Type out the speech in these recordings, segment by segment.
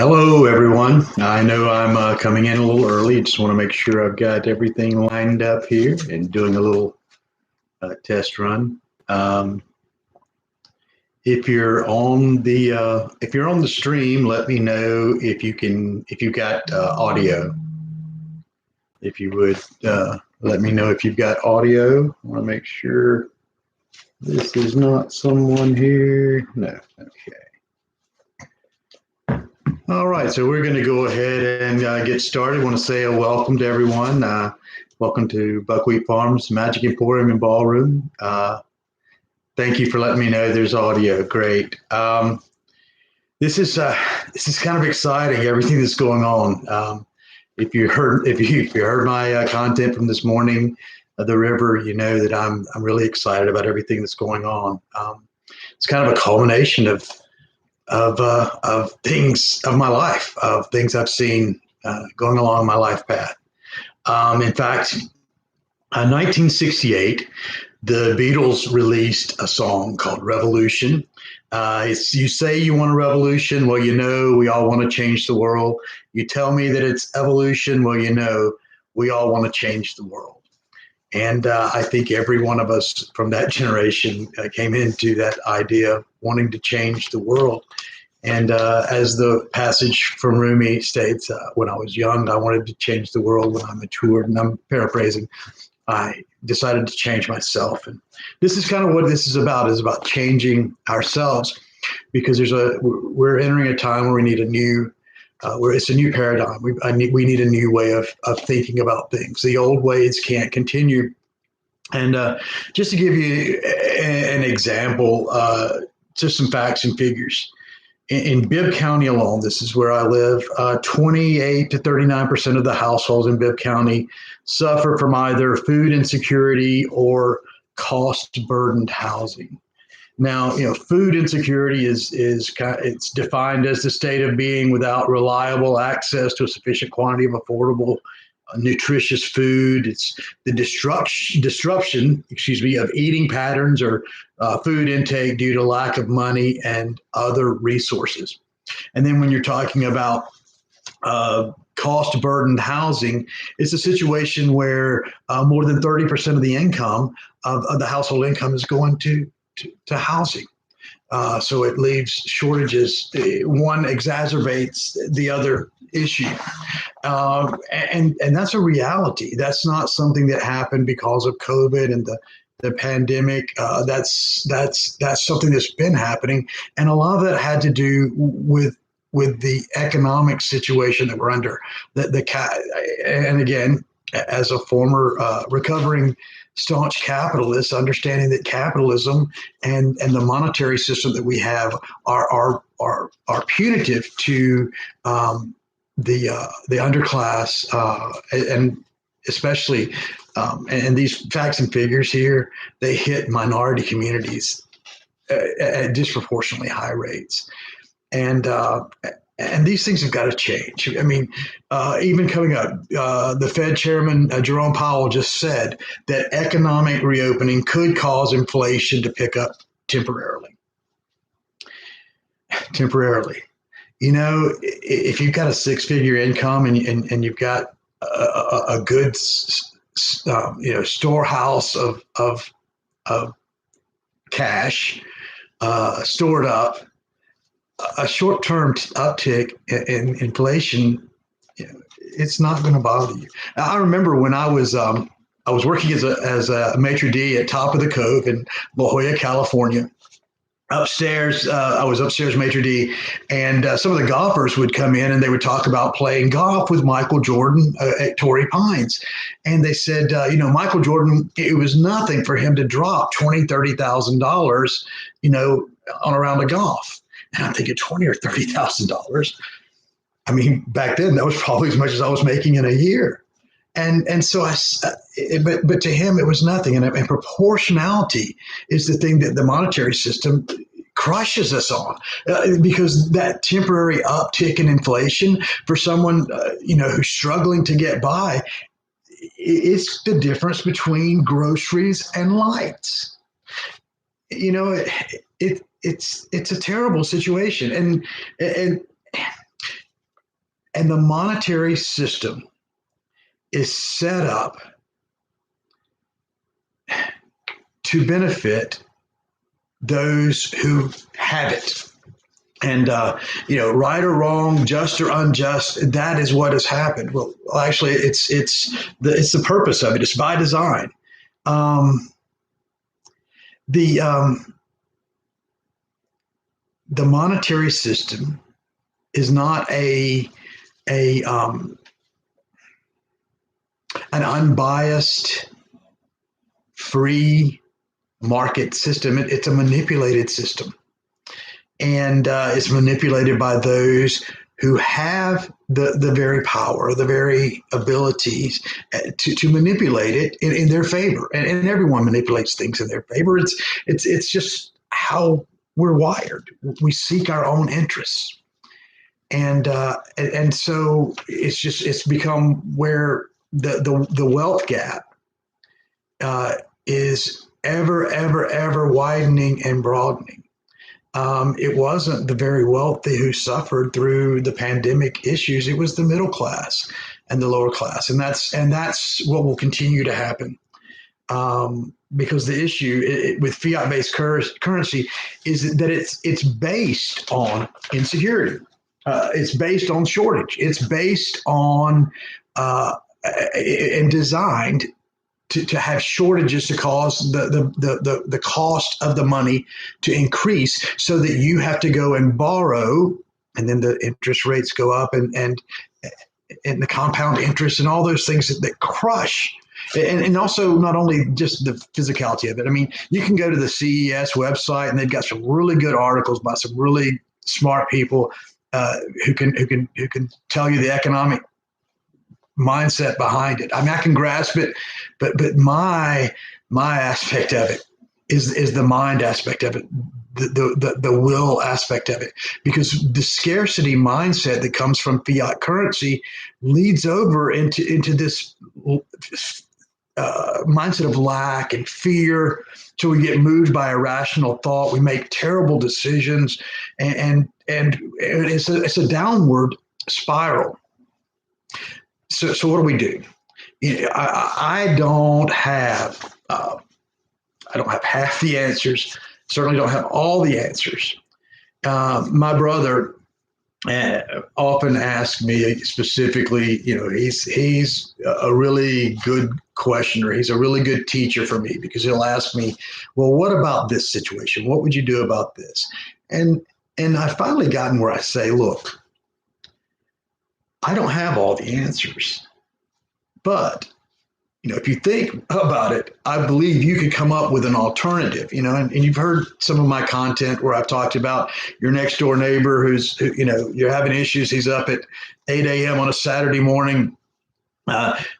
Hello, everyone. I know I'm coming in a little early. Just want to make sure I've got everything lined up here and doing a little test run. Um, if you're on the stream, let me know if you've got audio. If you would let me know if you've got audio. I want to make sure this is not someone here. No. Okay. All right, so we're going to go ahead and get started. I want to say a welcome to everyone. Welcome to Buckwheat Farms Magic Emporium and Ballroom. Thank you for letting me know there's audio. Great. This is kind of exciting. Everything that's going on. If you heard my content from this morning, the river, you know that I'm really excited about everything that's going on. It's kind of a culmination of things of my life, of things I've seen going along my life path. In fact, 1968, the Beatles released a song called Revolution. You say you want a revolution. Well, you know, we all want to change the world. You tell me that it's evolution. Well, you know, we all want to change the world. And I think every one of us from that generation came into that idea of wanting to change the world. And as the passage from Rumi states, when I was young, I wanted to change the world. When I matured, and I'm paraphrasing, I decided to change myself. And this is kind of what this is about changing ourselves, because we're entering a time where we need where it's a new paradigm. We need a new way of thinking about things. The old ways can't continue. And just to give you an example, just some facts and figures. In Bibb County alone, this is where I live, 28 to 39% of the households in Bibb County suffer from either food insecurity or cost-burdened housing. Now, you know, food insecurity it's defined as the state of being without reliable access to a sufficient quantity of affordable, nutritious food. It's the disruption, of eating patterns or food intake due to lack of money and other resources. And then when you're talking about cost burdened housing, it's a situation where more than 30% of the income of the household income is going to housing. So it leaves shortages. One exacerbates the other issue. And that's a reality. That's not something that happened because of COVID and the pandemic. That's something that's been happening. And a lot of that had to do with the economic situation that we're under. And again, as a former recovering staunch capitalist, understanding that capitalism and the monetary system that we have are punitive to the underclass, and especially and these facts and figures here, they hit minority communities at disproportionately high rates. And these things have got to change. I mean, even coming up, the Fed chairman, Jerome Powell, just said that economic reopening could cause inflation to pick up temporarily. You know, if you've got a six-figure income and you've got a good, storehouse of cash stored up, a short-term uptick in inflation, it's not going to bother you. I remember when I was working as a maitre d' at Top of the Cove in La Jolla, California. Upstairs, I was upstairs maitre d', and some of the golfers would come in and they would talk about playing golf with Michael Jordan at Torrey Pines. And they said, Michael Jordan, it was nothing for him to drop $20,000, $30,000, on a round of golf. And I'm thinking $20,000 or $30,000. I mean, back then that was probably as much as I was making in a year. And so but to him it was nothing. And proportionality is the thing that the monetary system crushes us on, because that temporary uptick in inflation for someone who's struggling to get by, it's the difference between groceries and lights. It's a terrible situation, and And the monetary system is set up to benefit those who have it. And right or wrong, just or unjust, that is what has happened. Well, actually, it's the purpose of it. It's by design. Um, the the monetary system is not a an unbiased, free market system. It's a manipulated system, and it's manipulated by those who have the very power, the very abilities to manipulate it in their favor. And everyone manipulates things in their favor. It's just how we're wired. We seek our own interests, and so it's become where the wealth gap is ever widening and broadening. It wasn't the very wealthy who suffered through the pandemic issues. It was the middle class and the lower class, and that's what will continue to happen. Because the issue with fiat-based currency is that it's based on insecurity. It's based on shortage. It's based on and designed to have shortages to cause the cost of the money to increase, so that you have to go and borrow, and then the interest rates go up, and the compound interest and all those things that crush. And also not only just the physicality of it. I mean, you can go to the CES website and they've got some really good articles by some really smart people who can tell you the economic mindset behind it. I mean, I can grasp it, but my aspect of it is the mind aspect of it, the will aspect of it, because the scarcity mindset that comes from fiat currency leads over into this mindset of lack and fear. So we get moved by irrational thought. We make terrible decisions, and it's a downward spiral. So what do we do? I don't have half the answers. Certainly don't have all the answers. My brother often asks me specifically. He's a really good questioner. He's a really good teacher for me, because he'll ask me, "Well, what about this situation? What would you do about this?" And I've finally gotten where I say, "Look, I don't have all the answers, but if you think about it, I believe you could come up with an alternative." And you've heard some of my content where I've talked about your next door neighbor who's, you're having issues. He's up at 8 a.m. on a Saturday morning.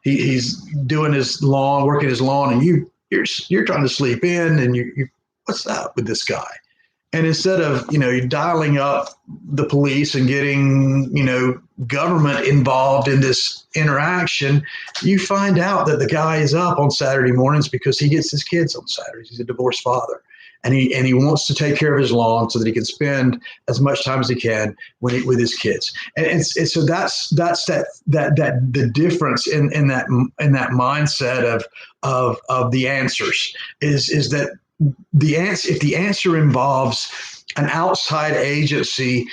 He's doing his lawn, working his lawn, and you're trying to sleep in, and you what's up with this guy? And instead of, dialing up the police and getting, government involved in this interaction, you find out that the guy is up on Saturday mornings because he gets his kids on Saturdays. He's a divorced father. And he wants to take care of his lawn so that he can spend as much time as he can with his kids. And so that's the difference in that mindset of the answers is that if the answer involves an outside agency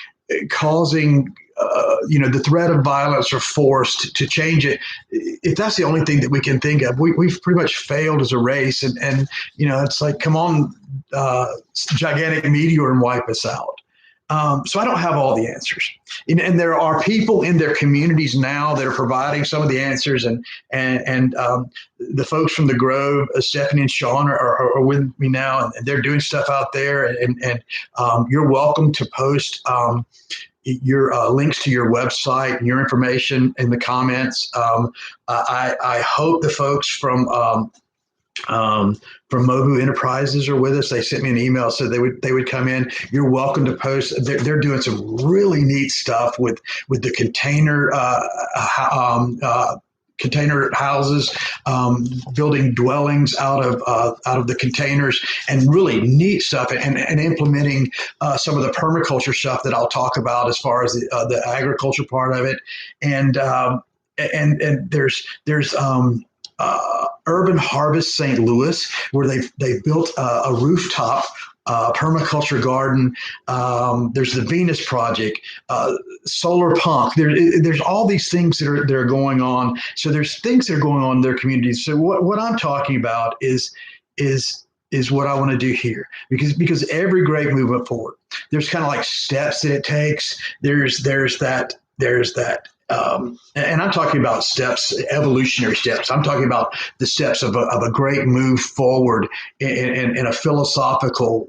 causing the threat of violence or force to change it, if that's the only thing that we can think of, we've pretty much failed as a race. And it's like, come on, gigantic meteor, and wipe us out. So I don't have all the answers, and there are people in their communities now that are providing some of the answers, and the folks from the Grove, Stephanie and Sean, are with me now, and they're doing stuff out there, and you're welcome to post your links to your website and your information in the comments. I hope the folks from Mobu Enterprises are with us. They sent me an email, so they would come in. You're welcome to post. They're doing some really neat stuff with the container container houses, building dwellings out of the containers, and really neat stuff, and implementing some of the permaculture stuff that I'll talk about as far as the agriculture part of it, and there's Urban Harvest St. Louis, where they built a rooftop permaculture garden. There's the Venus Project, Solar Punk. There's all these things that are going on. So there's things that are going on in their communities. So what I'm talking about is what I want to do here, because every great movement forward, there's kind of like steps that it takes. There's that. And I'm talking about steps, evolutionary steps. I'm talking about the steps of a great move forward in a philosophical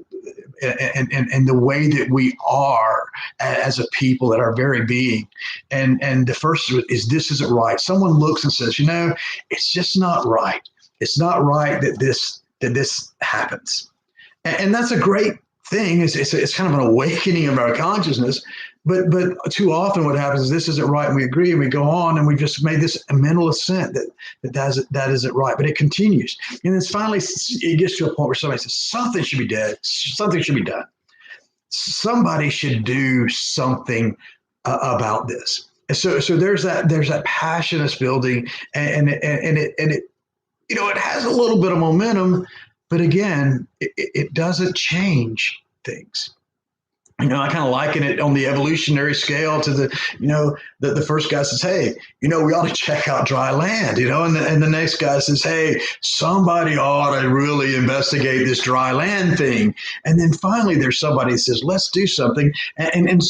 and the way that we are as a people, at our very being. And the first is, this isn't right. Someone looks and says, it's just not right. It's not right that this happens. And that's a great thing. It's kind of an awakening of our consciousness. But too often what happens is, this isn't right, and we agree, and we go on, and we've just made this mental assent that isn't right. But it continues. And then finally it gets to a point where somebody says, something should be done. Something should be done. Somebody should do something about this. And so there's that passion that's building, and it it has a little bit of momentum, but again, it doesn't change things. I kind of liken it on the evolutionary scale to the first guy says, hey, we ought to check out dry land, and the next guy says, hey, somebody ought to really investigate this dry land thing. And then finally there's somebody that says, let's do something, and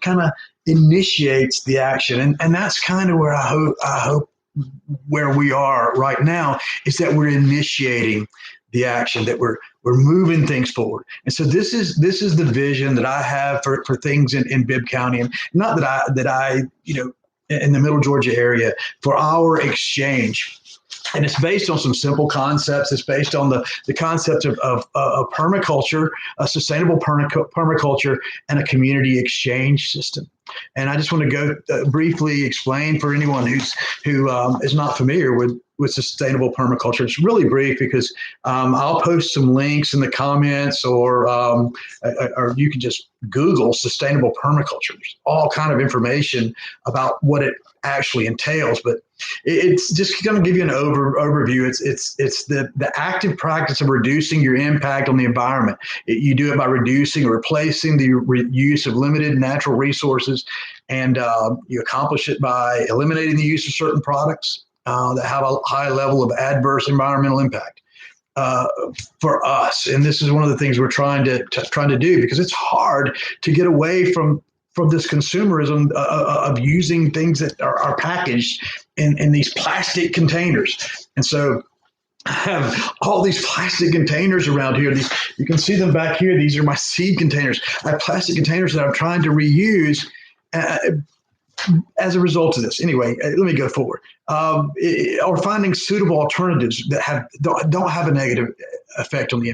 kind of initiates the action. And that's kind of where I hope where we are right now, is that we're initiating the action, that we're moving things forward. And so this is the vision that I have for things in Bibb County, and not that I in the Middle Georgia area, for our exchange. And it's based on some simple concepts. It's based on the concept of permaculture, a sustainable permaculture, and a community exchange system. And I just want to go briefly explain for anyone who is not familiar with sustainable permaculture. It's really brief, because I'll post some links in the comments, or you can just Google sustainable permaculture. There's all kind of information about what it actually entails, but it's just going to give you an overview. It's the active practice of reducing your impact on the environment. You do it by reducing or replacing the use of limited natural resources, and you accomplish it by eliminating the use of certain products that have a high level of adverse environmental impact for us. And this is one of the things we're trying to do, because it's hard to get away from this consumerism of using things that are packaged in these plastic containers. And so I have all these plastic containers around here. You can see them back here. These are my seed containers. I have plastic containers that I'm trying to reuse as a result of this. Anyway, let me go forward. Or finding suitable alternatives that don't have a negative effect on the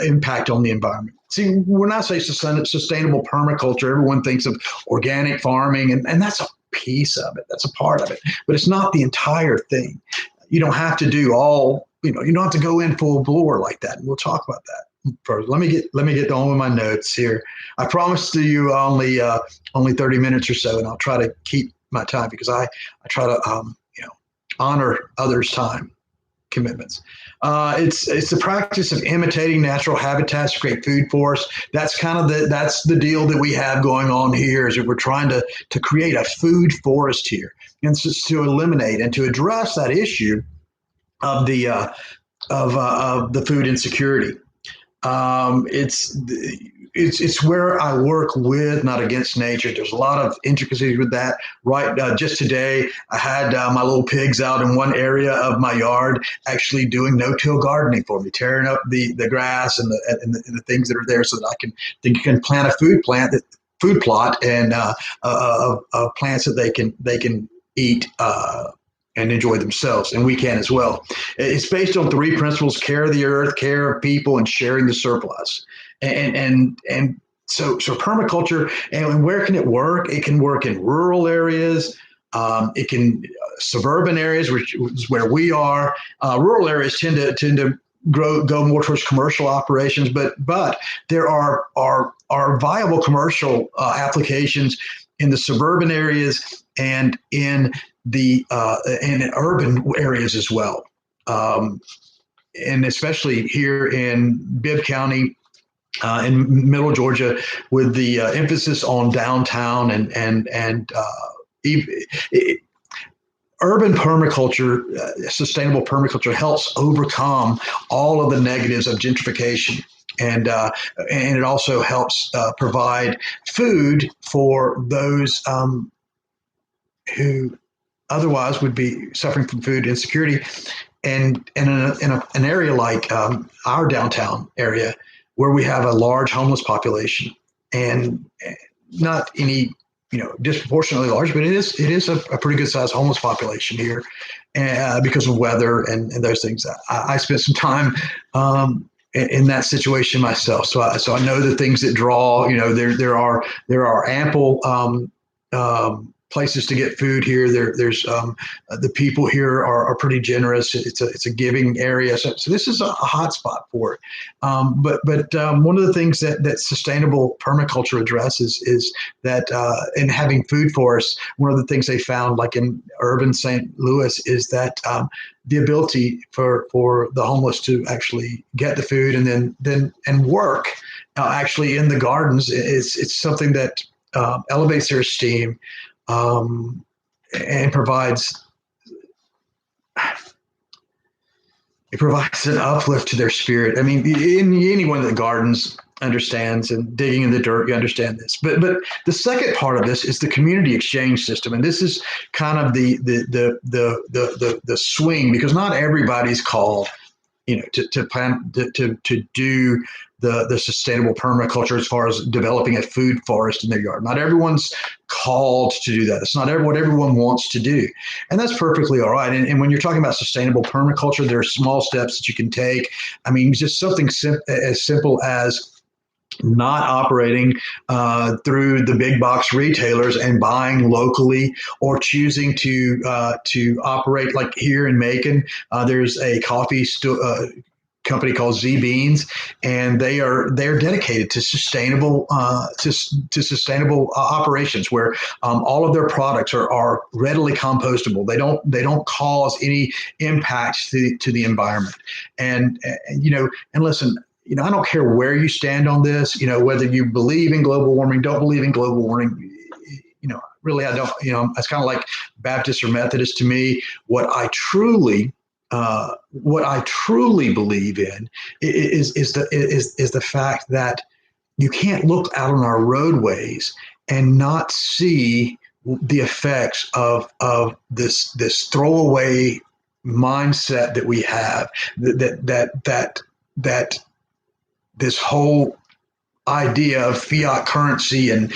impact on the environment. See, when I say sustainable permaculture, everyone thinks of organic farming, and that's a piece of it. That's a part of it, but it's not the entire thing. You don't have to do all. You don't have to go in full bore like that. And we'll talk about that first. Let me get on with my notes here. I promised to you only 30 minutes or so, and I'll try to keep my time, because I try to honor others' time commitments. It's the practice of imitating natural habitats to create food for us. That's kind of the deal that we have going on here, is that we're trying to create a food forest here, and just to eliminate and to address that issue of the food insecurity. It's where I work with, not against nature. There's a lot of intricacies with that. Right, just today, I had my little pigs out in one area of my yard, actually doing no-till gardening for me, tearing up the grass and the things that are there, so that I can plant a food plot and plants that they can eat and enjoy themselves, and we can as well. It's based on 3 principles: care of the earth, care of people, and sharing the surplus. And so permaculture, and where can it work? It can work in rural areas, It can suburban areas, which is where we are. Rural areas tend to go more towards commercial operations, but there are viable commercial applications in the suburban areas and in the in urban areas as well. And especially here in Bibb County, in Middle Georgia, with the emphasis on downtown and urban permaculture, sustainable permaculture helps overcome all of the negatives of gentrification. And it also helps provide food for those who otherwise would be suffering from food insecurity. And in an area like our downtown area, where we have a large homeless population, and not any disproportionately large, but it is a pretty good sized homeless population here, because of weather and those things. I spent some time in that situation myself, so I know the things that draw. There are ample places to get food here. There's the people here are pretty generous. It's a giving area. So this is a hot spot for it. But one of the things that sustainable permaculture addresses is that in having food forests, one of the things they found, like in urban St. Louis, is that the ability for the homeless to actually get the food and work actually in the gardens it's something that elevates their esteem. And provides an uplift to their spirit. I mean, anyone that gardens understands, and digging in the dirt, you understand this. But the second part of this is the community exchange system, and this is kind of the swing, because not everybody's called, to plan to do the sustainable permaculture as far as developing a food forest in their yard. Not everyone's called to do that. It's not what everyone wants to do. And that's perfectly all right. And when you're talking about sustainable permaculture, there are small steps that you can take. I mean, just something as simple as not operating through the big box retailers and buying locally, or choosing to operate like here in Macon. There's a coffee company called Z Beans, and they're dedicated to sustainable sustainable operations, where all of their products are readily compostable. They don't cause any impacts to the environment. And listen, I don't care where you stand on this, whether you believe in global warming, don't believe in global warming, really, I don't, it's kind of like Baptist or Methodist to me. What I truly believe in is the fact that you can't look out on our roadways and not see the effects of this throwaway mindset that we have, that this whole idea of fiat currency and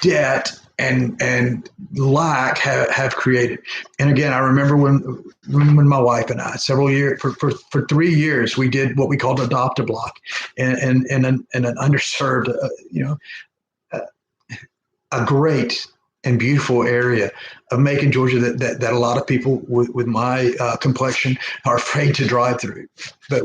debt and lack have created. And again, I remember when my wife and I, several years, for 3 years, we did what we called Adopt a Block in an underserved, a great and beautiful area of Macon, Georgia, that a lot of people with my complexion are afraid to drive through. But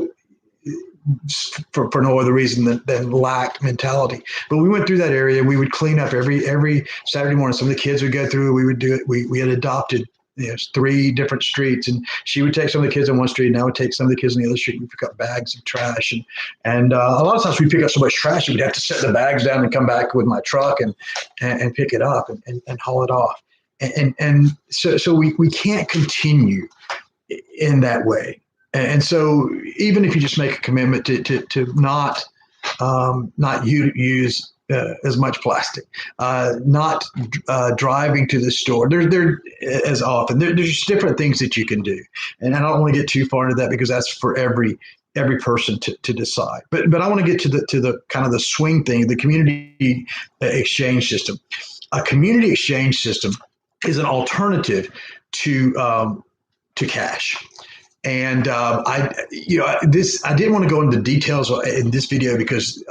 for no other reason than lack mentality. But we went through that area. We would clean up every Saturday morning. Some of the kids would go through. We would do it. We had adopted 3 different streets, and she would take some of the kids on one street, and I would take some of the kids on the other street. And we pick up bags of trash, and a lot of times we pick up so much trash, we'd have to set the bags down and come back with my truck and pick it up and haul it off. And so we can't continue in that way. And so even if you just make a commitment to not use as much plastic, not driving to the store there as often, there's just different things that you can do. And I don't want to get too far into that, because that's for every person to decide. But I want to get to the kind of the swing thing, the community exchange system. A community exchange system is an alternative to cash. And I didn't want to go into details in this video because,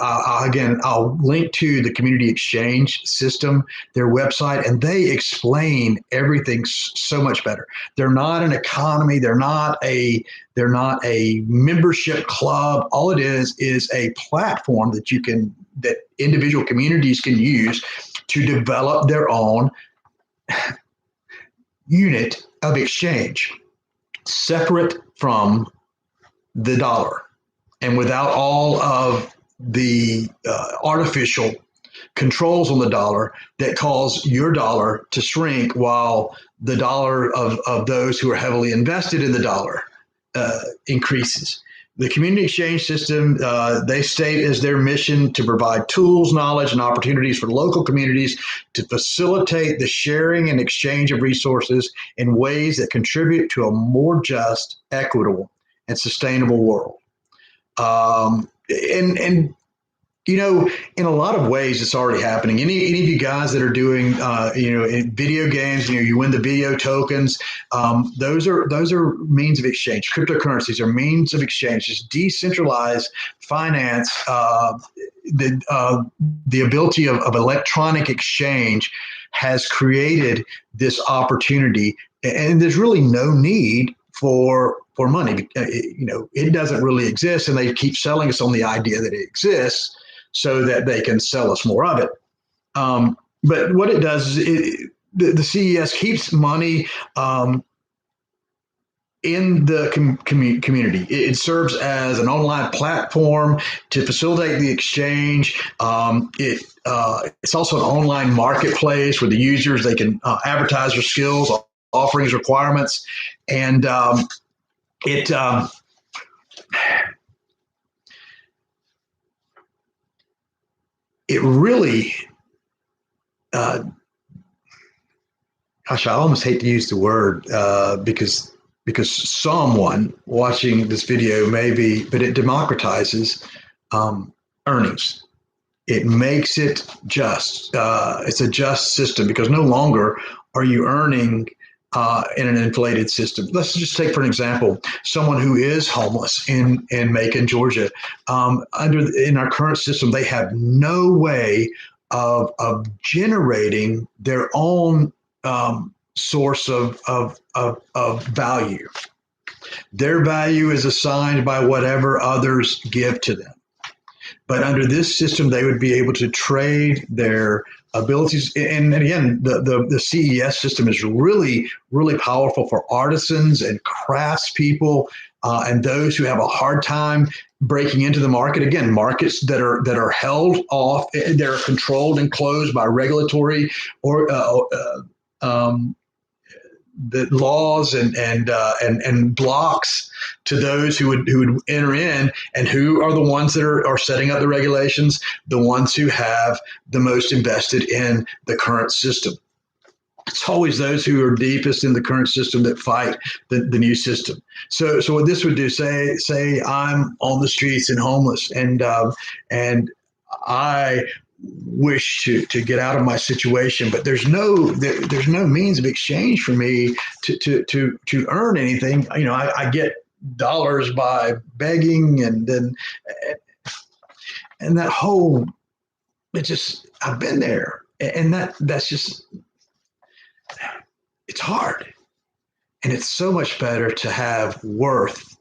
again, I'll link to the community exchange system, their website, and they explain everything so much better. They're not an economy. They're not a membership club. All it is a platform that individual communities can use to develop their own unit of exchange, separate from the dollar and without all of the artificial controls on the dollar that cause your dollar to shrink while the dollar of those who are heavily invested in the dollar increases. The community exchange system, they state as their mission to provide tools, knowledge, and opportunities for local communities to facilitate the sharing and exchange of resources in ways that contribute to a more just, equitable, and sustainable world. And in a lot of ways, it's already happening. Any of you guys that are doing, in video games, you win the video tokens. Those are means of exchange. Cryptocurrencies are means of exchange. Just decentralized finance, the ability of electronic exchange has created this opportunity, and there's really no need for money. It doesn't really exist, and they keep selling us on the idea that it exists, so that they can sell us more of it. But what it does is the CES keeps money in the community. It serves as an online platform to facilitate the exchange. It's also an online marketplace where the users, they can advertise their skills, offerings, requirements, and it really, gosh, I almost hate to use the word because someone watching this video but it democratizes earnings. It makes it just. It's a just system because no longer are you earning in an inflated system. Let's just take, for an example, someone who is homeless in Macon, Georgia. In our current system, they have no way of generating their own source of value. Their value is assigned by whatever others give to them. But under this system, they would be able to trade their abilities. And again, the CES system is really, really powerful for artisans and craftspeople and those who have a hard time breaking into the market. Again, markets that are held off, they're controlled and closed by regulatory or the laws and blocks to those who would enter in, and who are the ones that are setting up the regulations, the ones who have the most invested in the current system. It's always those who are deepest in the current system that fight the new system. So what this would do, say I'm on the streets and homeless, and I wish to get out of my situation, but there's no means of exchange for me to earn anything. I get dollars by begging, and that whole, I've been there, and that's just, it's hard, and it's so much better to have worth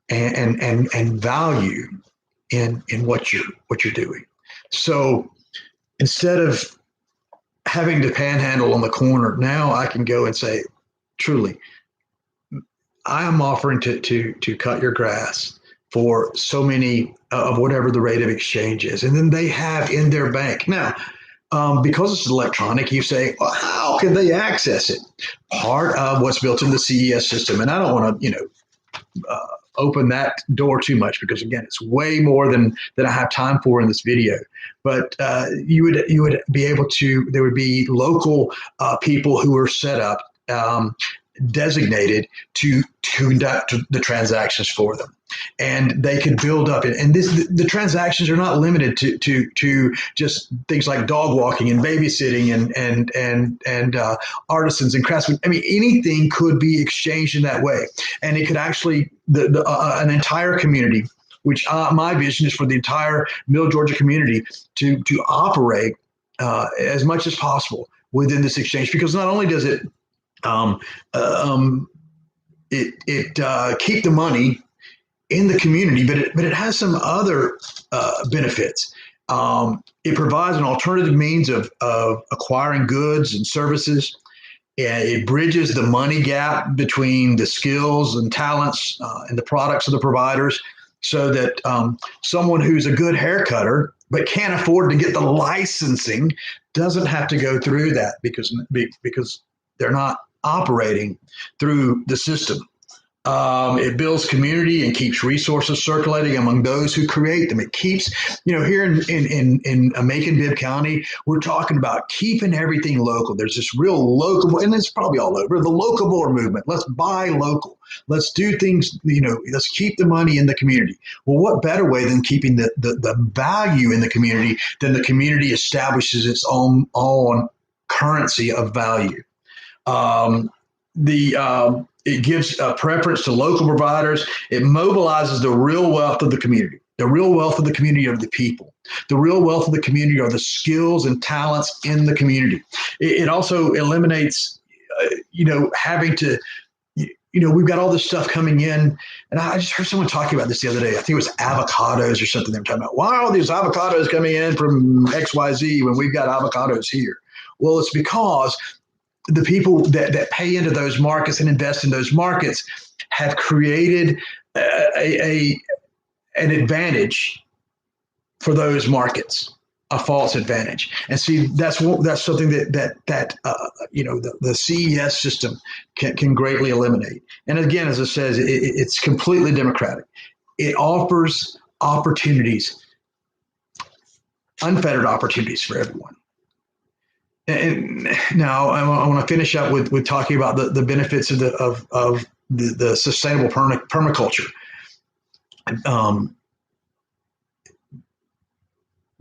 and value in what you're doing. So instead of having to panhandle on the corner, now I can go and say, truly, I am offering to cut your grass for so many of whatever the rate of exchange is. And then they have in their bank. Now, because it's electronic, you say, well, how can they access it? Part of what's built in the CES system, and I don't want to, open that door too much, because again, it's way more than I have time for in this video. But you would be able to. There would be local people who are set up, designated to conduct the transactions for them. and they could build up. And the transactions are not limited to just things like dog walking and babysitting and artisans and craftsmen. I mean, anything could be exchanged in that way, and it could actually an entire community. Which my vision is for the entire Middle Georgia community to operate as much as possible within this exchange, because not only does it um, keep the money in the community, but it has some other benefits. It provides an alternative means of acquiring goods and services. And it bridges the money gap between the skills and talents and the products of the providers, so that someone who's a good hair cutter but can't afford to get the licensing doesn't have to go through that because they're not operating through the system. It builds community and keeps resources circulating among those who create them. It keeps, here in Macon-Bibb County, we're talking about keeping everything local. There's this real local, and it's probably all over, the locavore movement. Let's buy local. Let's do things, let's keep the money in the community. Well, what better way than keeping the value in the community than the community establishes its own currency of value? It gives a preference to local providers. It mobilizes the real wealth of the community. The real wealth of the community are the people. The real wealth of the community are the skills and talents in the community. It also eliminates, having to, we've got all this stuff coming in. And I just heard someone talking about this the other day. I think it was avocados or something they were talking about. Why are all these avocados coming in from XYZ when we've got avocados here? Well, it's because the people that pay into those markets and invest in those markets have created an advantage for those markets, a false advantage. And see, that's something that the CES system can greatly eliminate. And again, as it says, it's completely democratic. It offers opportunities, unfettered opportunities for everyone. And now I want to finish up with talking about the benefits of the sustainable permaculture,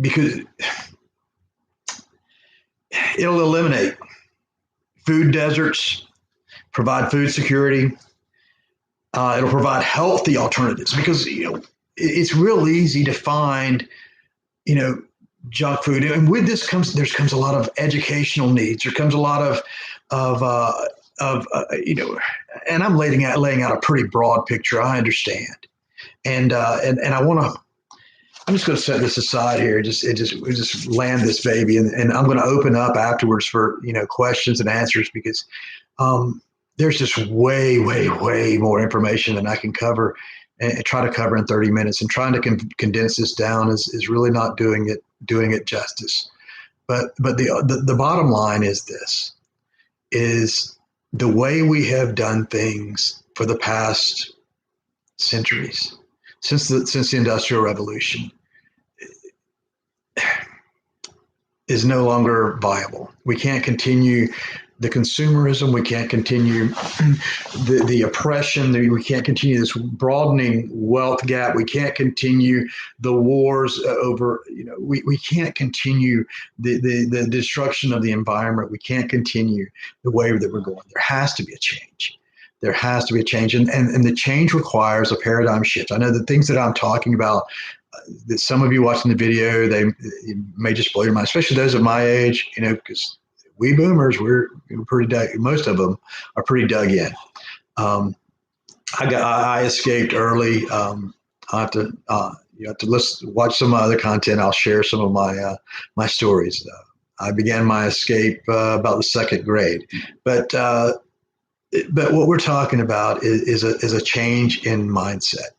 because it'll eliminate food deserts, provide food security. It'll provide healthy alternatives, because it's real easy to find junk food, and with this comes a lot of educational needs. There comes a lot of and I'm laying out a pretty broad picture. I understand, and I want to. I'm just going to set this aside here. Just land this baby, and I'm going to open up afterwards for questions and answers, because there's just way more information than I can cover and try to cover in 30 minutes. And trying to condense this down is really not doing it justice. But the bottom line is this: is the way we have done things for the past centuries, since the Industrial Revolution, is no longer viable. We can't continue the consumerism. We can't continue the oppression. We can't continue this broadening wealth gap. We can't continue the wars over, we can't continue the destruction of the environment. We can't continue the way that we're going. There has to be a change. There has to be a change. And the change requires a paradigm shift. I know the things that I'm talking about, that some of you watching the video, it may just blow your mind, especially those of my age, because we boomers, we're pretty most of them are pretty dug in. I escaped early. I have to watch some other content. I'll share some of my stories. I began my escape about the second grade, but what we're talking about is a change in mindset.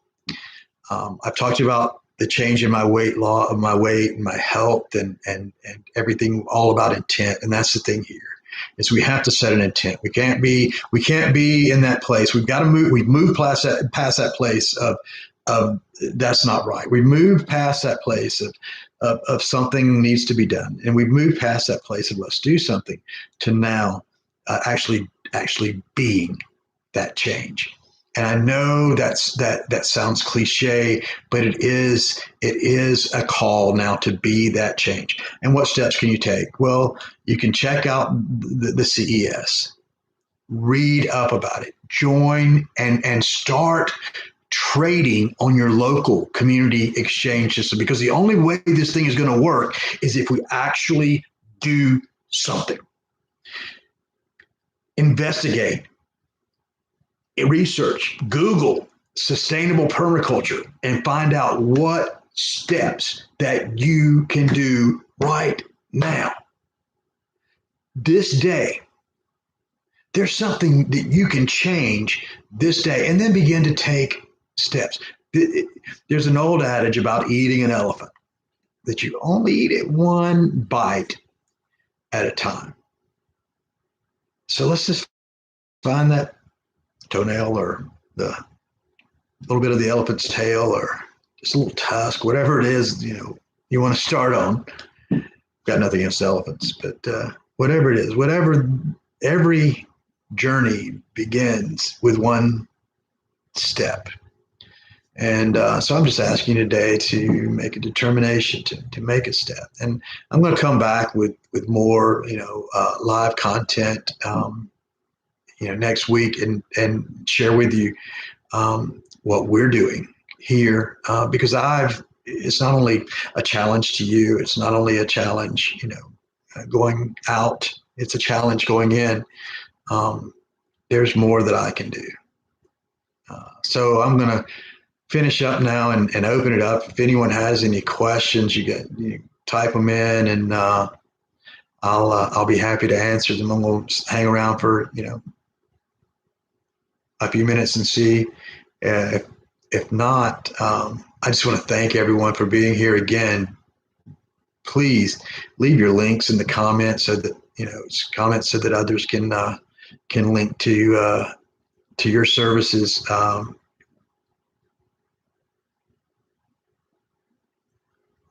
I've talked to you about the change in my weight and my health and everything, all about intent. And that's the thing here, is we have to set an intent. We can't be in that place. We've got to move. We've moved past that place of that's not right. We moved past that place of something needs to be done. And we've moved past that place of let's do something to now actually being that change. And I know that sounds cliche, but it is a call now to be that change. And what steps can you take? Well, you can check out the CES, read up about it, join and start trading on your local community exchange system, because the only way this thing is going to work is if we actually do something. Investigate, research, Google sustainable permaculture, and find out what steps that you can do right now. This day, there's something that you can change this day, and then begin to take steps. There's an old adage about eating an elephant, that you only eat it one bite at a time. So let's just find that toenail, or the little bit of the elephant's tail, or just a little tusk, whatever it is, you want to start on. Got nothing against elephants, but whatever it is, every journey begins with one step. And so I'm just asking you today to make a determination to make a step. And I'm going to come back with more, live content, next week, and share with you what we're doing here, because it's not only a challenge to you, it's not only a challenge, going out, it's a challenge going in. There's more that I can do. So I'm going to finish up now and open it up. If anyone has any questions, you type them in, and I'll be happy to answer them. I'm going to hang around for a few minutes and see. If not, I just want to thank everyone for being here again. Please leave your links in the comments so that others can link to your services.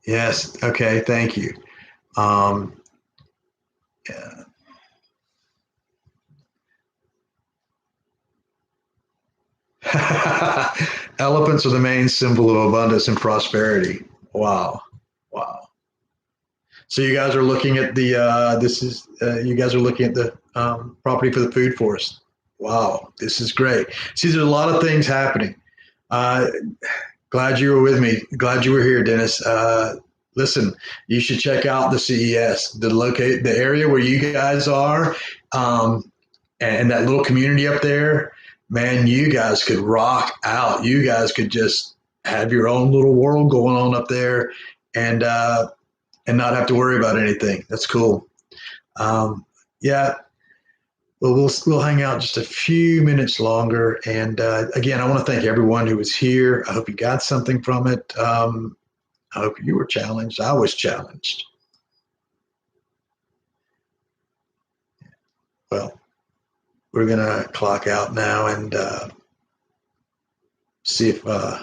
Yes. Okay. Thank you. Yeah. Elephants are the main symbol of abundance and prosperity. Wow. Wow. So you guys are looking at the you guys are looking at the property for the food forest. Wow, this is great. See, there's a lot of things happening. Glad you were with me. Glad you were here, Dennis. Listen, you should check out the CES, the area where you guys are, and that little community up there. Man, you guys could rock out. You guys could just have your own little world going on up there, and not have to worry about anything. That's cool. Yeah. Well, we'll hang out just a few minutes longer. And again, I want to thank everyone who was here. I hope you got something from it. I hope you were challenged. I was challenged. Well, we're going to clock out now and see if I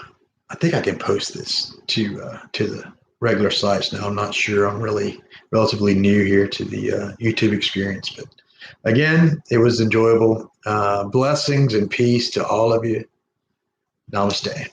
think I can post this to the regular sites now. I'm not sure. I'm really relatively new here to the YouTube experience, but again, it was enjoyable. Blessings and peace to all of you. Namaste.